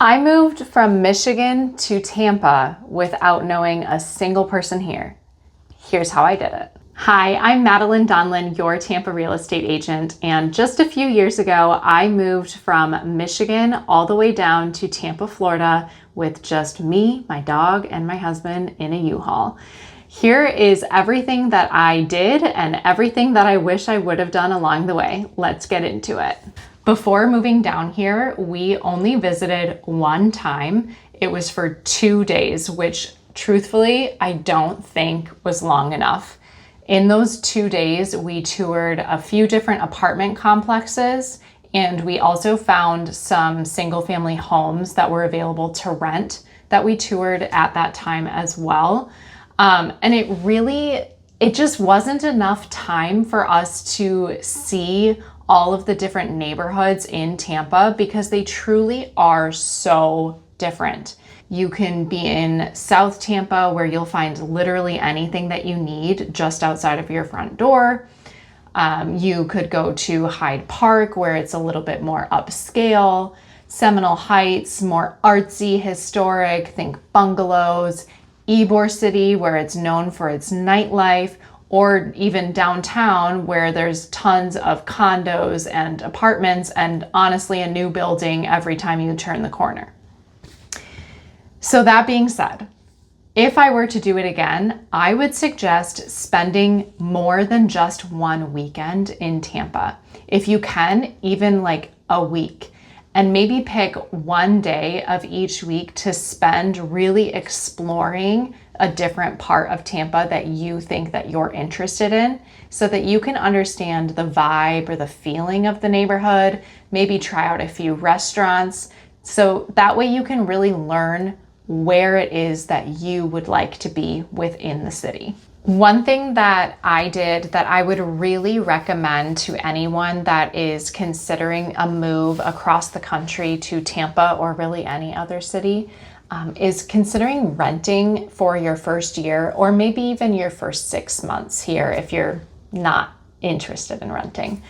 I moved from Michigan to Tampa without knowing a single person here. Here's how I did it. Hi, I'm Madeline Donlin, your Tampa real estate agent, and just a few years ago, I moved from Michigan all the way down to Tampa, Florida, with just me, my dog, and my husband in a U-Haul. Here is everything that I did and everything that I wish I would have done along the way. Let's get into it. Before moving down here, we only visited one time. It was for 2 days, which truthfully, I don't think was long enough. In those 2 days, we toured a few different apartment complexes, and we also found some single family homes that were available to rent that we toured at that time as well. And it just wasn't enough time for us to see all of the different neighborhoods in Tampa because they truly are so different. You can be in South Tampa where you'll find literally anything that you need just outside of your front door. You could go to Hyde Park where it's a little bit more upscale. Seminole Heights, more artsy, historic, think bungalows. Ybor City where it's known for its nightlife, or even downtown where there's tons of condos and apartments and honestly a new building every time you turn the corner. So that being said, if I were to do it again, I would suggest spending more than just one weekend in Tampa. If you can, even like a week. And maybe pick one day of each week to spend really exploring a different part of Tampa that you think that you're interested in so that you can understand the vibe or the feeling of the neighborhood, maybe try out a few restaurants. So that way you can really learn where it is that you would like to be within the city. One thing that I did that I would really recommend to anyone that is considering a move across the country to Tampa or really any other city is considering renting for your first year or maybe even your first 6 months here if you're not interested in renting.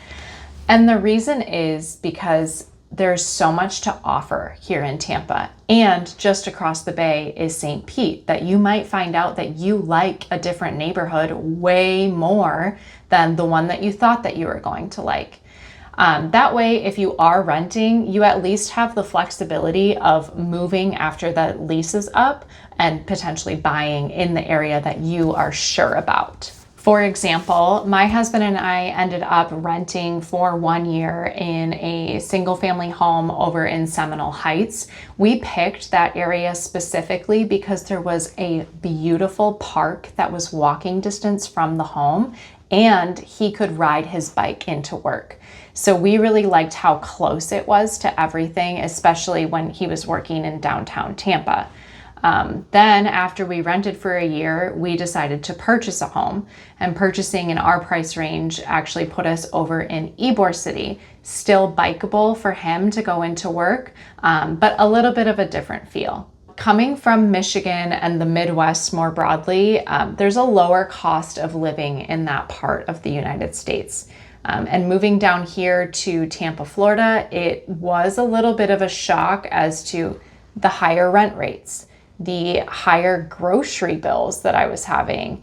And the reason is because there's so much to offer here in Tampa, and just across the bay is St. Pete that you might find out that you like a different neighborhood way more than the one that you thought that you were going to like. That way, if you are renting, you at least have the flexibility of moving after the lease is up and potentially buying in the area that you are sure about. For example, my husband and I ended up renting for 1 year in a single family home over in Seminole Heights. We picked that area specifically because there was a beautiful park that was walking distance from the home and he could ride his bike into work. So we really liked how close it was to everything, especially when he was working in downtown Tampa. Then after we rented for a year, we decided to purchase a home, and purchasing in our price range actually put us over in Ybor City, still bikeable for him to go into work, but a little bit of a different feel. Coming from Michigan and the Midwest more broadly, there's a lower cost of living in that part of the United States. And moving down here to Tampa, Florida, it was a little bit of a shock as to the higher rent rates, the higher grocery bills that I was having.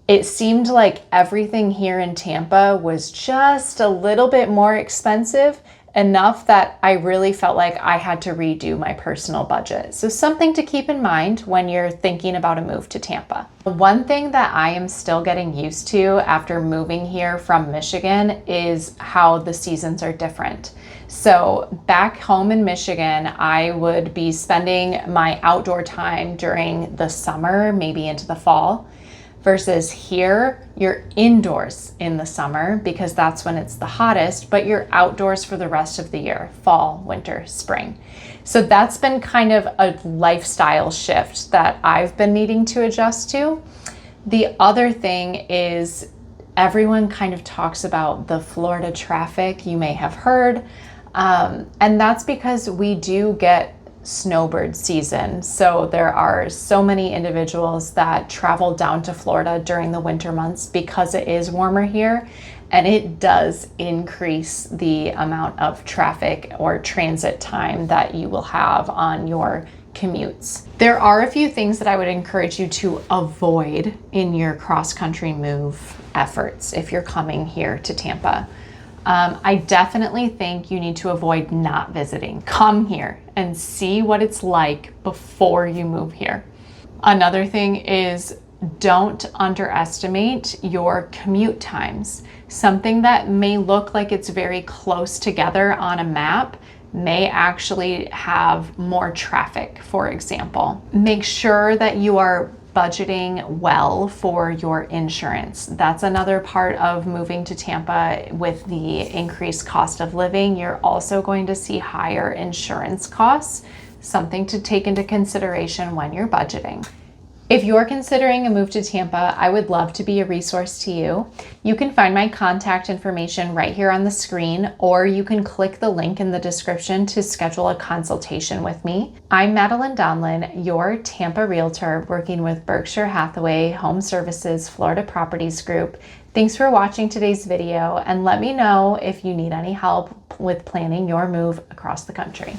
It seemed like everything here in Tampa was just a little bit more expensive, enough that I really felt like I had to redo my personal budget. So something to keep in mind when you're thinking about a move to Tampa. One thing that I am still getting used to after moving here from Michigan is how the seasons are different. So back home in Michigan, I would be spending my outdoor time during the summer, maybe into the fall, versus here, you're indoors in the summer because that's when it's the hottest, but you're outdoors for the rest of the year, fall, winter, spring. So that's been kind of a lifestyle shift that I've been needing to adjust to. The other thing is everyone kind of talks about the Florida traffic, you may have heard, and that's because we do get snowbird season. So there are so many individuals that travel down to Florida during the winter months because it is warmer here. and it does increase the amount of traffic or transit time that you will have on your commutes. There are a few things that I would encourage you to avoid in your cross-country move efforts if you're coming here to Tampa. I definitely think you need to avoid not visiting. Come here and see what it's like before you move here. Another thing is, don't underestimate your commute times. Something that may look like it's very close together on a map may actually have more traffic, for example. Make sure that you are budgeting well for your insurance. That's another part of moving to Tampa. With the increased cost of living, you're also going to see higher insurance costs, something to take into consideration when you're budgeting. If you're considering a move to Tampa, I would love to be a resource to you. You can find my contact information right here on the screen, or you can click the link in the description to schedule a consultation with me. I'm Madeline Donlin, your Tampa realtor working with Berkshire Hathaway Home Services Florida Properties Group. Thanks for watching today's video, and let me know if you need any help with planning your move across the country.